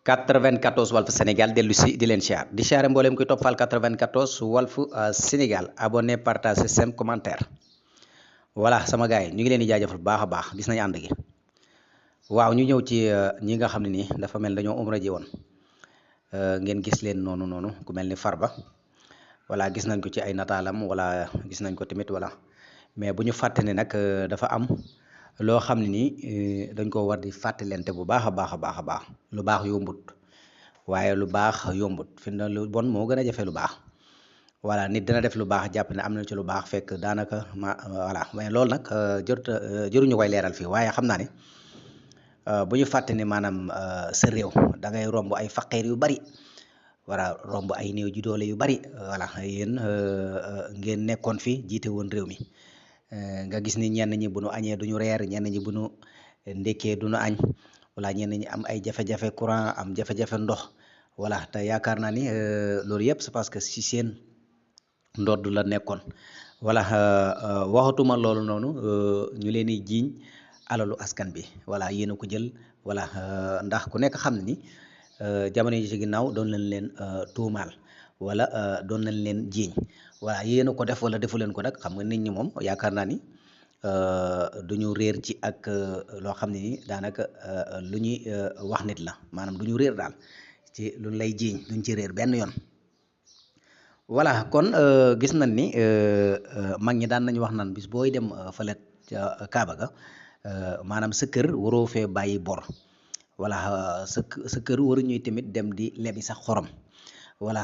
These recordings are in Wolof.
94 Walf Sénégal dellu si di leen siyaar di siyaare mboolem koy toppal 94 Walf Sénégal abonné partage sem commentaire voilà sama gars yi ñu ngi leen di jaajëfal bu baax a baax gis nañu ànd gi waaw ñu ñëw ci ñi nga xam ne nii dafa mel dañoo umra ji woon ngeen gis leen noonu ku mel ni Farba voilà gis nañ ko ci ay nataalam wala gis nañ ko tamit voilà mais bu ñu fàtte ne nag dafa am loo xam ne nii dañ ko war di fàttalente bu baax a baax a baax a baax lu baax yombut waaye lu baax yombut fi na lu bon moo gën a jafe lu baax voilà nit dina def lu baax jàpp ne am na ci lu baax fekk daanaka voilà mais loolu nag jëruñu koy leeral fii waaye xam naa ne bu ñu fàtte ne maanaam sa réew da ngay romb ay faqeer yu bari voilà romb ay néew ji doole yu bari voilà yéen ngeen nekkoon fi jiite woon réew mi nga gis ni ñenn ñi bu nu añee duñu reer ñenn ñi bu nu ndekkee duñu añ wala ñenn ñi am ay jafe-jafe courant am jafe-jafe ndox voilà te yaakaar naa ni loolu yëpp c'est parce que si seen ndodd la nekkoon voilà waxatuma loolu noonu ñu leen di jiiñ alalu askan bi voilà yéen a ko jël voilà ndax ku nekk xam ne ni jamono yi ci ginnaaw doon leen tuumaal wala doon nañ leen jiiñ voilà yéen a ko def wala defu leen ko nag xam nga nit ñi moom yaakaar naa ni duñu réer ci ak loo xam ne ni daanaka lu ñuy wax nit la maanaam du ñu réer daal ci lu lay jiiñ duñ ci réer benn yoon voilà kon gis nañ ni mag ñi daan nañu wax naan bis booy dem fële ca Kaaba ga maanaam sa kër waroo fee bàyyi bor voilà sa kër waruñuy tamit dem di lebi sax xorom voilà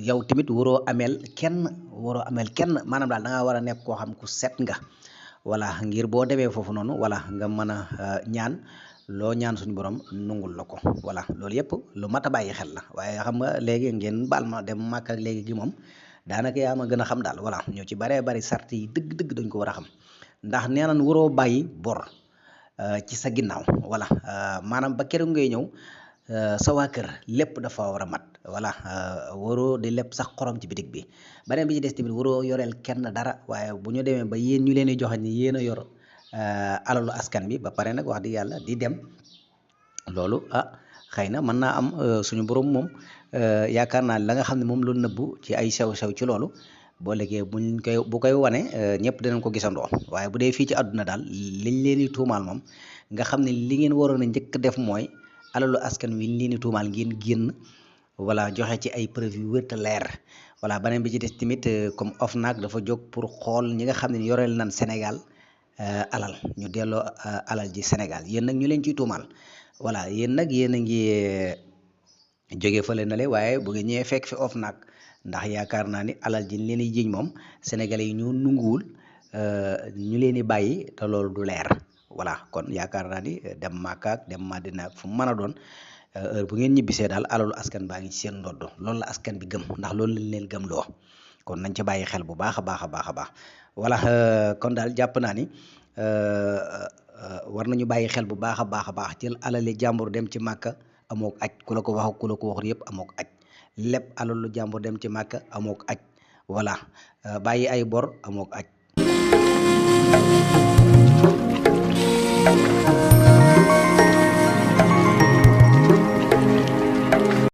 yow tamit waroo ameel kenn maanaam daal da ngaa war a nekk koo xam ku set nga voilà ngir boo demee foofu noonu voilà nga mën a ñaan loo ñaan suñu borom nungul la ko voilà loolu yëpp lu mat a bàyyi xel la waaye xam nga léegi ngeen baal ma dem màkk ak léegi gi moom daanaka yaa ma gën a xam daal voilà ñoo ci baree bari sart yi dëgg-dëgg dañ ko war a xam ndax nee nañ waroo bàyyi bor ci sa ginnaaw voilà maanaam ba keroog ngay ñëw sa waa kër lépp dafa war a mat voilà waroo di lépp sax xorom ci bitig bi beneen bi ci des tamit waroo yoreel kenn dara waaye bu ñu demee ba yéen ñu leen di joxe ni yéen a yor alalu askan bi ba pare nag wax di yàlla di dem loolu xëy na mën naa am suñu borom moom yaakaar naa la nga xam ne moom lu nëbbu ci ay sew-sew ci loolu boo léegi bu koy wane ñëpp dinañ ko gisandoo waaye bu dee fii ci àdduna daal liñ leen di tuumaal moom nga xam ne li ngeen waroon a njëkk def mooy alalu askan wi li ni tuumaal ngeen génn voilà joxe ci ay preuve yu wér te leer voilà beneen bi ci des tamit comme OFNAC dafa jóg pour xool ñi nga xam ne yoreel nan Sénégal alal ñu delloo alal ji Sénégal yéen nag ñu leen ciy tuumaal voilà yéen nag yéen a ngi jóge fële na le waaye bu ngeen ñëwee fekk fi OFNAC ndax yaakaar naa ni alal ji leen di jiñ moom sénégalais yi ñu nunguwul ñu leen di bàyyi te loolu du leer voilà kon yaakaar naa ni dem Màkka ak dem Madina ak fu mu mën a doon heure bu ngeen ñibbisee daal alalu askan baa ngi ci seen ndodd loolu la askan bi gëm ndax loolu lañ leen gëm loo kon nañ ca bàyyi xel bu baax a baax a baax a baax voilà kon daal jàpp naa ni war nañu bàyyi xel bu baax a baax a baax jël alali jàmbur dem ci Màkka amook aj ku la ko wax ku la ko waxul yëpp amook aj lépp alalu jàmbur dem ci Màkka amook aj voilà bàyyi ay bor amook aj